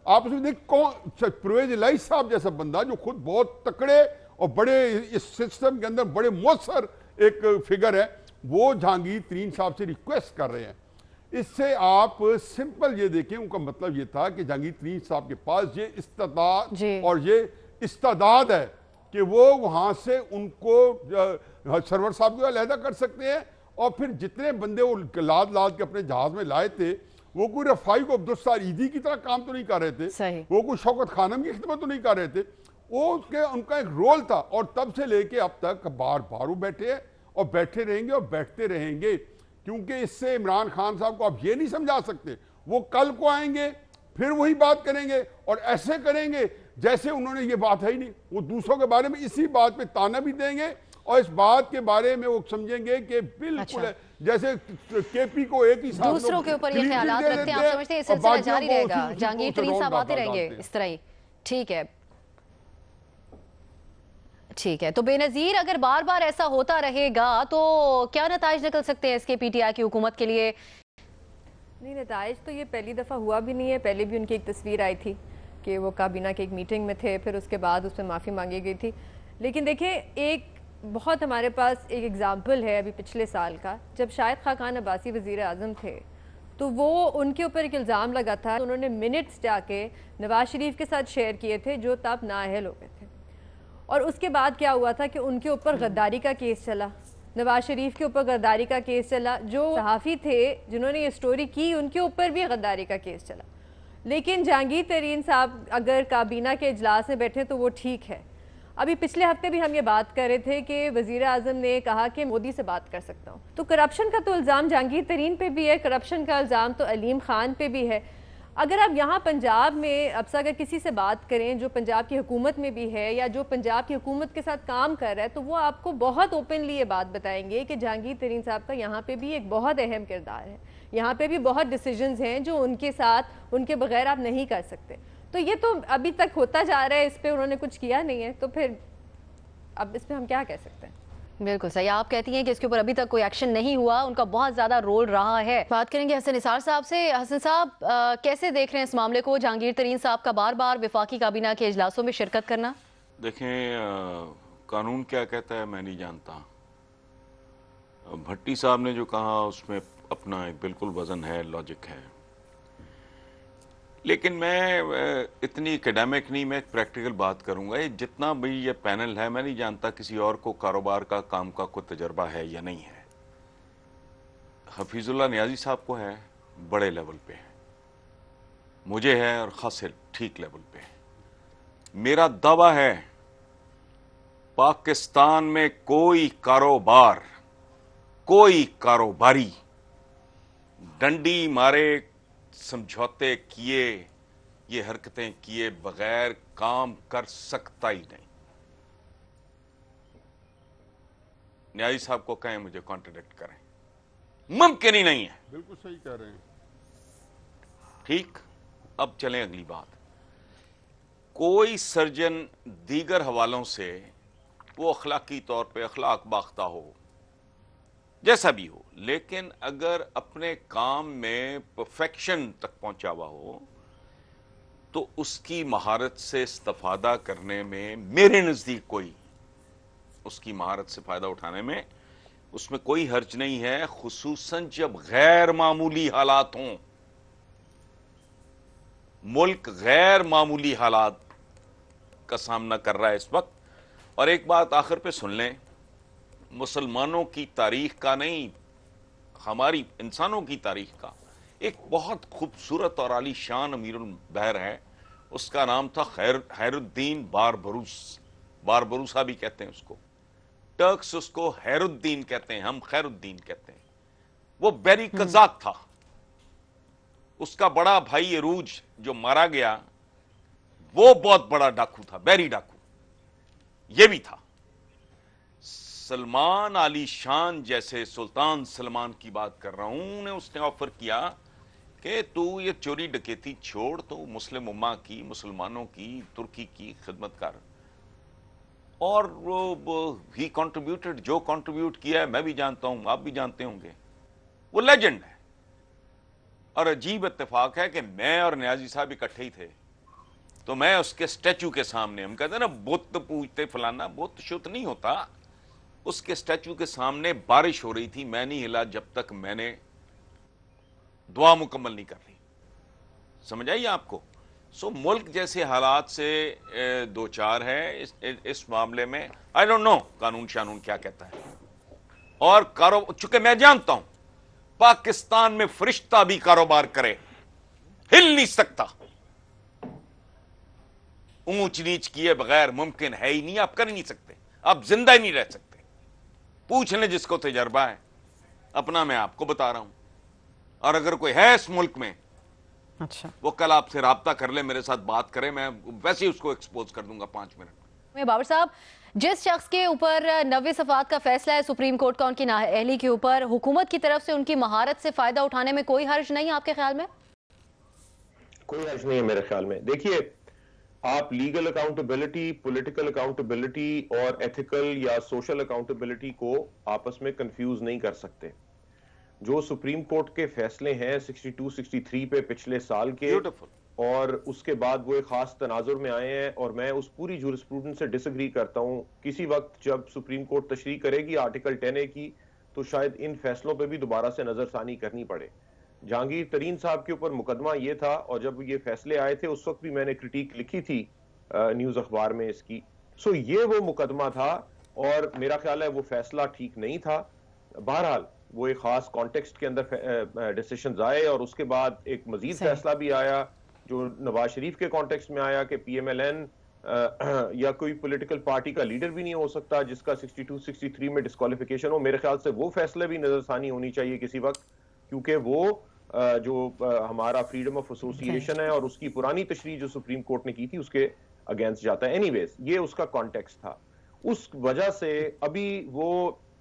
आप उसमें देख कौन, परवेज इलाही साहब जैसा बंदा जो खुद बहुत तकड़े और बड़े इस सिस्टम के अंदर बड़े मौसर एक फिगर है, वो जहांगीर तरीन साहब से रिक्वेस्ट कर रहे हैं। इससे आप सिंपल ये देखें, उनका मतलब ये था कि जहांगीर तरीन साहब के पास ये इस्तादाद और ये इस्तादाद है कि वो वहां से उनको सरवर साहब को अलहदा कर सकते हैं और फिर जितने बंदे वो लाद के अपने जहाज में लाए थे वो कोई रफाई को अब्दुल ईदी की तरह काम तो नहीं कर रहे थे, वो कोई शौकत खानम की खिदमत तो नहीं कर रहे थे, वो उनका एक रोल था। और तब से लेके अब तक बार बार वो बैठे हैं और बैठे रहेंगे और बैठते रहेंगे, क्योंकि इससे इमरान खान साहब को आप ये नहीं समझा सकते। वो कल को आएंगे फिर वही बात करेंगे और ऐसे करेंगे जैसे उन्होंने ये बात है ही नहीं। वो दूसरों के बारे में इसी बात पे ताना भी देंगे और इस बात के बारे में वो समझेंगे कि बिल्कुल जैसे केपी को एक ही साथ दूसरों के ऊपर ये ख्यालात रखते हैं। आप समझते हैं ये सिलसिला जारी रहेगा, जहांगीर तरीन साहब आते रहेंगे इस तरह ही? ठीक है, ठीक है। तो बेनजीर अगर बार बार ऐसा होता रहेगा तो क्या नताइज निकल सकते हैं इसके पीटीआई की हुकूमत के लिए? नहीं, नताइज तो ये पहली दफ़ा हुआ भी नहीं है। पहले भी उनकी एक तस्वीर आई थी कि वो काबीना की एक मीटिंग में थे, फिर उसके बाद उसमें माफ़ी मांगी गई थी। लेकिन देखिए, एक बहुत हमारे पास एक एग्ज़ाम्पल है अभी पिछले साल का, जब शाहिद खान अब्बासी वज़ीर आज़म थे तो वो उनके ऊपर एक इल्ज़ाम लगा था, उन्होंने मिनट्स जाके नवाज शरीफ के साथ शेयर किए थे जो तब नाअहल हो गए थे। और उसके बाद क्या हुआ था कि उनके ऊपर गद्दारी का केस चला, नवाज शरीफ के ऊपर गद्दारी का केस चला, जो सहाफ़ी थे जिन्होंने ये स्टोरी की उनके ऊपर भी गद्दारी का केस चला। लेकिन जहांगीर तरीन साहब अगर काबीना के इजलास में बैठे तो वो ठीक है। अभी पिछले हफ्ते भी हम ये बात कर रहे थे कि वज़ीर आज़म ने कहा कि मोदी से बात कर सकता हूँ। तो करप्शन का तो इल्ज़ाम जहांगीर तरीन पे भी है, करप्शन का इल्ज़ाम तो अलीम खान पे भी है। अगर आप यहाँ पंजाब में अब अगर किसी से बात करें जो पंजाब की हुकूमत में भी है या जो पंजाब की हुकूमत के साथ काम कर रहा है, तो वो आपको बहुत ओपनली ये बात बताएंगे कि जहांगीर तरीन साहब का यहाँ पे भी एक बहुत अहम किरदार है, यहाँ पे भी बहुत डिसीजंस हैं जो उनके साथ, उनके बगैर आप नहीं कर सकते। तो ये तो अभी तक होता जा रहा है, इस पे उन्होंने कुछ किया नहीं है, तो फिर अब इस पे हम क्या कह सकते हैं? बिल्कुल सही, आप कहती हैं कि इसके ऊपर अभी तक कोई एक्शन नहीं हुआ, उनका बहुत ज्यादा रोल रहा है। बात करेंगे हसन निसार साहब से। हसन साहब, कैसे देख रहे हैं इस मामले को? जहांगीर तरीन साहब का बार बार वफाकी काबीना के इजलासों में शिरकत करना। देखें, कानून क्या कहता है मैं नहीं जानता। भट्टी साहब ने जो कहा उसमें अपना एक बिल्कुल वजन है, लॉजिक है, लेकिन मैं इतनी एकेडमिक नहीं, मैं एक प्रैक्टिकल बात करूंगा। ये जितना भी ये पैनल है, मैं नहीं जानता किसी और को कारोबार का काम का कोई तजर्बा है या नहीं है। हफीजुल्लाह नियाजी साहब को है, बड़े लेवल पे है, मुझे है और खासे ठीक लेवल पे है। मेरा दावा है पाकिस्तान में कोई कारोबार, कोई कारोबारी डंडी मारे, समझौते किए, ये हरकतें किए बगैर काम कर सकता ही नहीं। न्याजी साहब को कहें मुझे कॉन्ट्रडिक्ट करें, मुमकिन ही नहीं है। बिल्कुल सही कह रहे हैं। ठीक, अब चलें अगली बात। कोई सर्जन दीगर हवालों से वो अखलाकी तौर पे अखलाक बाख्ता हो, जैसा भी हो, लेकिन अगर अपने काम में परफेक्शन तक पहुंचा हुआ हो तो उसकी महारत से इस्तेफादा करने में मेरे नजदीक कोई, उसकी महारत से फायदा उठाने में उसमें कोई हर्ज नहीं है, खुसूसन जब गैर मामूली हालात हों। मुल्क गैर मामूली हालात का सामना कर रहा है इस वक्त। और एक बात आखिर पे सुन लें, मुसलमानों की तारीख का नहीं, हमारी इंसानों की तारीख का एक बहुत खूबसूरत और आलीशान अमीरुल बहर है, उसका नाम था हैरुद्दीन बारबरूस। बारबरूसा भी कहते हैं उसको, टर्क्स उसको हैरुद्दीन कहते हैं, हम खैरुद्दीन कहते हैं। वो बैरी कजाक था। उसका बड़ा भाई अरूज जो मारा गया, वो बहुत बड़ा डाकू था, बैरी डाकू ये भी था। सलमान अली शान जैसे, सुल्तान सलमान की बात कर रहा हूं, ने उसने ऑफर किया कि तू ये चोरी डकैती छोड़, तो मुस्लिम उम्मा की, मुसलमानों की, तुर्की की खिदमत कर। और वो ही कंट्रीब्यूटेड, जो कंट्रीब्यूट किया है मैं भी जानता हूं, आप भी जानते होंगे, वो लेजेंड है। और अजीब इत्तेफाक है कि मैं और नियाजी साहब इकट्ठे ही थे, तो मैं उसके स्टैचू के सामने, हम कहते हैं ना बुत पूजते फलाना, बुत शुद्ध नहीं होता, उसके स्टैचू के सामने बारिश हो रही थी, मैं नहीं हिला जब तक मैंने दुआ मुकम्मल नहीं कर ली। समझ आई आपको? सो मुल्क जैसे हालात से दो चार है इस मामले में। आई डोंट नो कानून शानून क्या कहता है। और चूंकि मैं जानता हूं पाकिस्तान में फरिश्ता भी कारोबार करे, हिल नहीं सकता, ऊंच नीच किए बगैर मुमकिन है ही नहीं, आप कर ही नहीं सकते, आप जिंदा ही नहीं रह सकते। पूछ लें जिसको तजर्बा है, अपना मैं आपको बता रहा हूं। और अगर कोई है इस मुल्क में, अच्छा, वो कल आपसे राब्ता कर ले, मेरे साथ बात करे, मैं वैसे ही उसको एक्सपोज कर दूंगा 5 मिनट में। बाबर साहब, जिस शख्स के ऊपर 90 सफात का फैसला है सुप्रीम कोर्ट का, उनकी नाअहली के ऊपर, हुकूमत की तरफ से उनकी महारत से फायदा उठाने में कोई हर्ज नहीं आपके ख्याल में? कोई हर्ज नहीं है मेरे ख्याल में। देखिए, आप लीगल अकाउंटेबिलिटी, पॉलिटिकल अकाउंटेबिलिटी और एथिकल या सोशल अकाउंटेबिलिटी को आपस में कंफ्यूज नहीं कर सकते। जो सुप्रीम कोर्ट के फैसले हैं 62, 63 पे पिछले साल के, और उसके बाद वो एक खास तनाजुर में आए हैं, और मैं उस पूरी जूरिस्प्रूडेंस से डिसएग्री करता हूं। किसी वक्त जब सुप्रीम कोर्ट तशरीह करेगी आर्टिकल 10A की, तो शायद इन फैसलों पे भी दोबारा से नजरसानी करनी पड़े। जहांगीर तरीन साहब के ऊपर मुकदमा ये था, और जब ये फैसले आए थे उस वक्त भी मैंने क्रिटिक लिखी थी न्यूज अखबार में इसकी। सो ये वो मुकदमा था, और मेरा ख्याल है वो फैसला ठीक नहीं था। बहरहाल वो एक खास कॉन्टेक्स्ट के अंदर डिसीजन आए, और उसके बाद एक मजीद फैसला भी आया जो नवाज शरीफ के कॉन्टेक्स्ट में आया कि PMLN या कोई पॉलिटिकल पार्टी का लीडर भी नहीं हो सकता जिसका 62, 63 में डिस्क्वालिफिकेशन हो। मेरे ख्याल से वो फैसले भी नजरसानी होनी चाहिए किसी वक्त, क्योंकि वो जो हमारा फ्रीडम ऑफ एसोसिएशन है और उसकी पुरानी तशरीह जो सुप्रीम कोर्ट ने की थी उसके अगेंस्ट जाता है। एनीवेज, ये उसका कॉन्टेक्स्ट था। उस वजह से अभी वो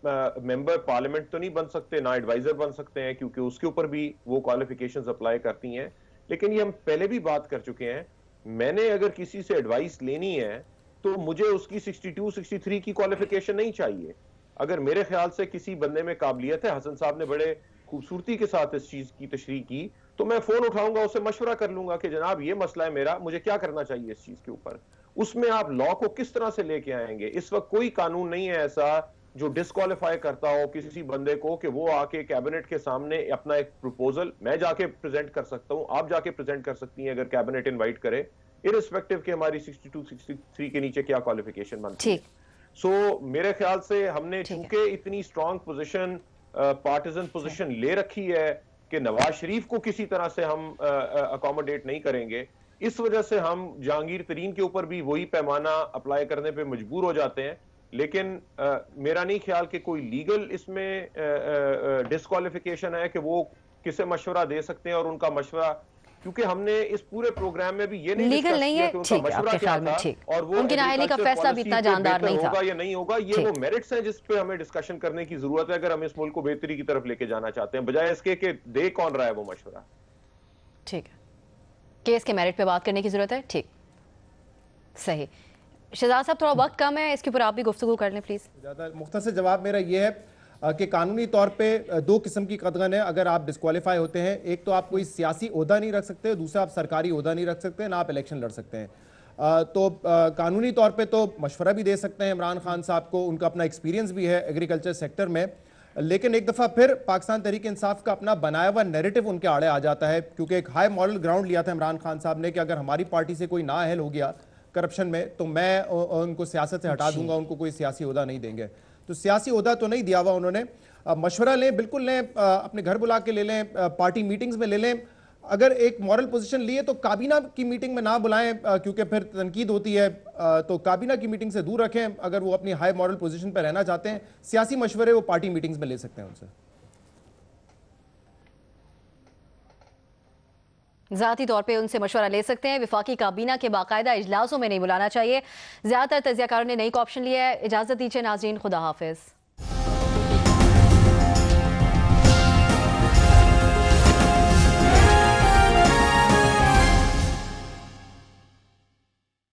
मेंबर पार्लियामेंट तो नहीं बन सकते, ना एडवाइजर बन सकते हैं, क्योंकि उसके ऊपर भी वो क्वालिफिकेशंस अप्लाई करती हैं। लेकिन ये हम पहले भी बात कर चुके हैं मैंने अगर किसी से एडवाइस लेनी है तो मुझे उसकी 62, 63 की क्वालिफिकेशन नहीं चाहिए। अगर मेरे ख्याल से किसी बंदे में काबिलियत है, हसन साहब ने बड़े खूबसूरती के साथ इस चीज की तशरीह की, तो मैं फोन उठाऊंगा, उससे मशवरा कर लूंगा कि जनाब ये मसला है मेरा, मुझे क्या करना चाहिए इस चीज के ऊपर। उसमें आप लॉ को किस तरह से लेके आएंगे? इस वक्त कोई कानून नहीं है ऐसा जो डिस्क्वालीफाई करता हो किसी बंदे को कि वो आके कैबिनेट के सामने अपना एक प्रपोजल, मैं जाके प्रेजेंट कर सकता हूं, आप जाके प्रेजेंट कर सकती हैं अगर कैबिनेट इनवाइट करे, इरिस्पेक्टिव कि हमारी 62, 63 के नीचे क्या क्वालिफिकेशन बनती है। सो मेरे ख्याल से हमने चूंकि इतनी स्ट्रांग पोजीशन, पार्टिजन पोजीशन ले रखी है कि नवाज शरीफ को किसी तरह से हम अकोमोडेट नहीं करेंगे, इस वजह से हम जहांगीर तरीन के ऊपर भी वही पैमाना अप्लाई करने पे मजबूर हो जाते हैं। लेकिन मेरा नहीं ख्याल कि कोई लीगल इसमें डिस्क्वालिफिकेशन है कि वो किसे मशवरा दे सकते हैं, और उनका मशवरा, क्योंकि हमने इस पूरे प्रोग्राम में भी ये नहीं लीगल नहीं है, ठीक है, आपके ख्याल में ठीक, और वो उनकी नाअहली का फैसला भी इतना जानदार नहीं था, होगा या नहीं होगा, ये वो मेरिट्स हैं जिस पे हमें डिस्कशन करने की जरूरत है अगर हम इस मुल्क को बेहतरी की तरफ लेके जाना चाहते हैं, बजाय इसके कि दे कौन रहा है वो मशवरा। ठीक है, केस के मेरिट पे बात करने की जरूरत है, ठीक, सही। शहजाद साहब थोड़ा वक्त कम है, इसके ऊपर आप भी गुफ्तगू कर लें प्लीज। ज़्यादा मुख्तसर जवाब मेरा ये है कि कानूनी तौर पे दो किस्म की कदगन है अगर आप डिस्क्वालीफाई होते हैं। एक तो आप कोई सियासी ओहदा नहीं रख सकते, दूसरा आप सरकारी ओहदा नहीं रख सकते, ना आप इलेक्शन लड़ सकते हैं। तो कानूनी तौर पे तो मशवरा भी दे सकते हैं इमरान खान साहब को, उनका अपना एक्सपीरियंस भी है एग्रीकल्चर सेक्टर में, लेकिन एक दफ़ा फिर पाकिस्तान तहरीक इंसाफ का अपना बनाया हुआ नैरेटिव उनके आड़े आ जाता है, क्योंकि एक हाई मॉरल ग्राउंड लिया था इमरान खान साहब ने कि अगर हमारी पार्टी से कोई नाअहल हो गया करप्शन में तो मैं उनको सियासत से हटा दूंगा, उनको कोई सियासी ओहदा नहीं देंगे। तो सियासी ओहदा तो नहीं दिया हुआ उन्होंने, मशवरा लें, बिल्कुल लें, अपने घर बुला के ले लें, पार्टी मीटिंग्स में ले लें। अगर एक मॉरल पोजीशन लिए तो काबीना की मीटिंग में ना बुलाएं, क्योंकि फिर तनकीद होती है, तो काबीना की मीटिंग से दूर रखें। अगर वो अपनी हाई मॉरल पोजीशन पर रहना चाहते हैं, सियासी मशवरे वो पार्टी मीटिंग्स में ले सकते हैं उनसे। ज़ाती तौर पे उनसे मशवरा ले सकते हैं, विफाकी काबीना के बाकायदा इजलासों में नहीं बुलाना चाहिए। ज़्यादातर तजियाकारों ने नई का ऑप्शन लिया है। इजाज़त दीजिए नाज़रीन, खुदा हाफिज़।